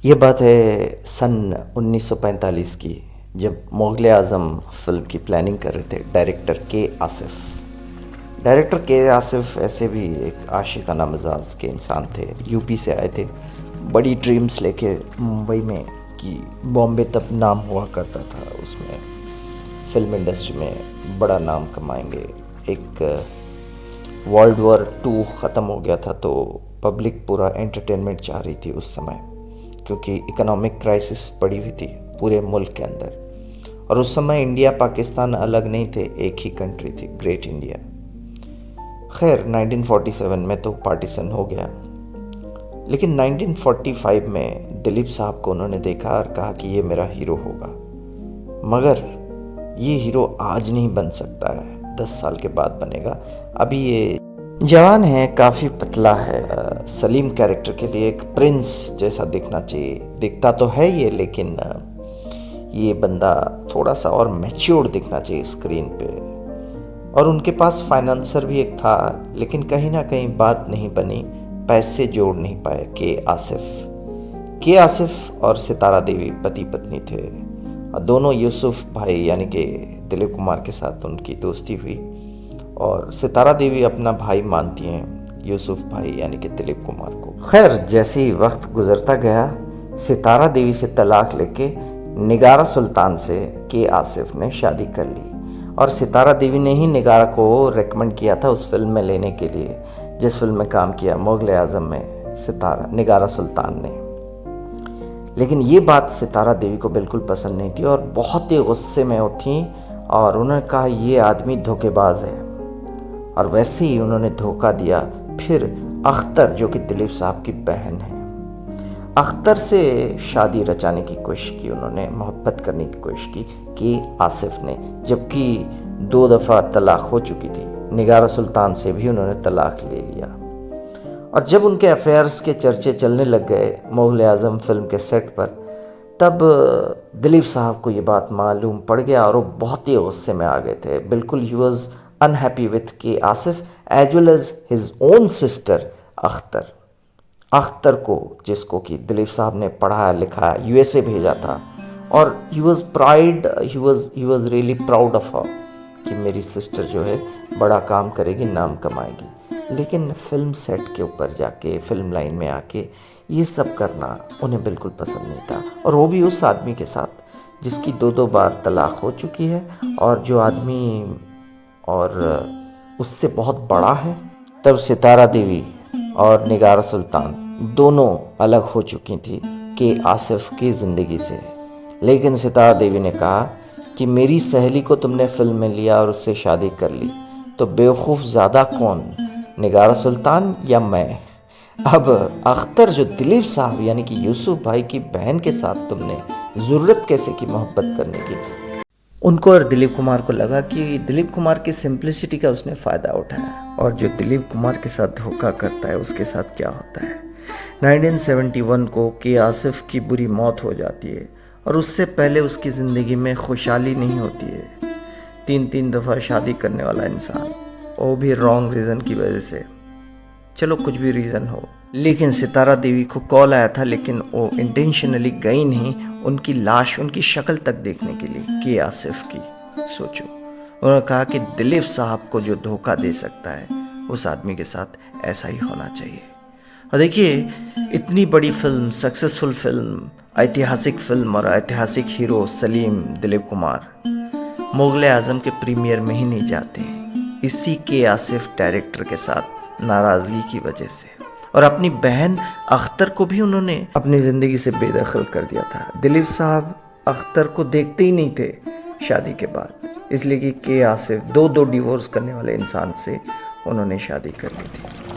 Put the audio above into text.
ये बात है सन 1945 की, जब मुग़ल आज़म फ़िल्म की प्लानिंग कर रहे थे डायरेक्टर के आसिफ ऐसे भी एक आशिकाना मिजाज के इंसान थे। यूपी से आए थे, बड़ी ड्रीम्स लेके मुंबई में कि बॉम्बे तब नाम हुआ करता था, उसमें फ़िल्म इंडस्ट्री में बड़ा नाम कमाएंगे। एक वर्ल्ड वॉर 2 ख़त्म हो गया था तो पब्लिक पूरा एंटरटेनमेंट चाह रही थी उस समय, क्योंकि इकोनॉमिक क्राइसिस पड़ी हुई थी पूरे मुल्क के अंदर। और उस समय इंडिया पाकिस्तान अलग नहीं थे, एक ही कंट्री थी, ग्रेट इंडिया। खैर 1947 में तो पार्टीशन हो गया, लेकिन 1945 में दिलीप साहब को उन्होंने देखा और कहा कि ये मेरा हीरो होगा, मगर ये हीरो आज नहीं बन सकता है, 10 साल के बाद बनेगा। अभी ये जवान है, काफ़ी पतला है, सलीम कैरेक्टर के लिए एक प्रिंस जैसा दिखना चाहिए। दिखता तो है ये, लेकिन ये बंदा थोड़ा सा और मैच्योर दिखना चाहिए स्क्रीन पे। और उनके पास फाइनेंसर भी एक था, लेकिन कहीं ना कहीं बात नहीं बनी, पैसे जोड़ नहीं पाए। के आसिफ और सितारा देवी पति पत्नी थे, और दोनों यूसुफ भाई यानी कि दिलीप कुमार के साथ उनकी दोस्ती हुई, और सितारा देवी अपना भाई मानती हैं यूसुफ भाई यानी कि दिलीप कुमार को। खैर जैसे ही वक्त गुजरता गया, सितारा देवी से तलाक लेके निगारा सुल्तान से के आसिफ ने शादी कर ली, और सितारा देवी ने ही निगारा को रेकमेंड किया था उस फिल्म में लेने के लिए, जिस फिल्म में काम किया मुग़ल आज़म में निगारा सुल्तान ने। लेकिन ये बात सितारा देवी को बिल्कुल पसंद नहीं थी और बहुत ही गुस्से में वो थी, और उन्होंने कहा ये आदमी धोखेबाज है, और वैसे ही उन्होंने धोखा दिया। फिर अख्तर, जो कि दिलीप साहब की बहन है, अख्तर से शादी रचाने की कोशिश की, उन्होंने मोहब्बत करने की कोशिश की कि आसिफ ने, जबकि 2 दफ़ा तलाक हो चुकी थी। निगारा सुल्तान से भी उन्होंने तलाक ले लिया। और जब उनके अफेयर्स के चर्चे चलने लग गए मुग़ल आज़म फिल्म के सेट पर, तब दिलीप साहब को ये बात मालूम पड़ गया और वो बहुत ही गुस्से में आ गए थे। बिल्कुल he was unhappy with K Asif as well as his own sister Akhtar को, जिसको कि दिलीप साहब ने पढ़ाया लिखाया, यूएसए भेजा था, और he was really proud of her कि मेरी सिस्टर जो है बड़ा काम करेगी, नाम कमाएगी। लेकिन फिल्म सेट के ऊपर जाके, फिल्म लाइन में आके ये सब करना उन्हें बिल्कुल पसंद नहीं था, और वो भी उस आदमी के साथ जिसकी 2 बार तलाक हो चुकी है, और जो आदमी और उससे बहुत बड़ा है। तब सितारा देवी और निगारा सुल्तान दोनों अलग हो चुकी थी कि आसिफ की ज़िंदगी से। लेकिन सितारा देवी ने कहा कि मेरी सहेली को तुमने फिल्म में लिया और उससे शादी कर ली, तो बेवकूफ़ ज़्यादा कौन, निगारा सुल्तान या मैं? अब अख्तर, जो दिलीप साहब यानी कि यूसुफ भाई की बहन के साथ तुमने ज़रूरत कैसे की मोहब्बत करने की? उनको और दिलीप कुमार को लगा कि दिलीप कुमार की सिंप्लिसिटी का उसने फ़ायदा उठाया, और जो दिलीप कुमार के साथ धोखा करता है उसके साथ क्या होता है। 1971 को के आसिफ की बुरी मौत हो जाती है, और उससे पहले उसकी ज़िंदगी में खुशहाली नहीं होती है। 3 दफ़ा शादी करने वाला इंसान, वो भी रॉन्ग रीज़न की वजह से, चलो कुछ भी रीज़न हो। लेकिन सितारा देवी को कॉल आया था, लेकिन वो इंटेंशनली गई नहीं उनकी लाश, उनकी शक्ल तक देखने के लिए, के आसिफ की। सोचो, उन्होंने कहा कि दिलीप साहब को जो धोखा दे सकता है उस आदमी के साथ ऐसा ही होना चाहिए। और देखिए, इतनी बड़ी फिल्म, सक्सेसफुल फिल्म, ऐतिहासिक फिल्म, और ऐतिहासिक हीरो सलीम दिलीप कुमार मुग़ल आज़म के प्रीमियर में ही नहीं जाते, इसी के आसिफ डायरेक्टर के साथ नाराज़गी की वजह से। और अपनी बहन अख्तर को भी उन्होंने अपनी ज़िंदगी से बेदखल कर दिया था। दिलीप साहब अख्तर को देखते ही नहीं थे शादी के बाद, इसलिए कि के आसिफ 2 डिवोर्स करने वाले इंसान से उन्होंने शादी कर ली थी।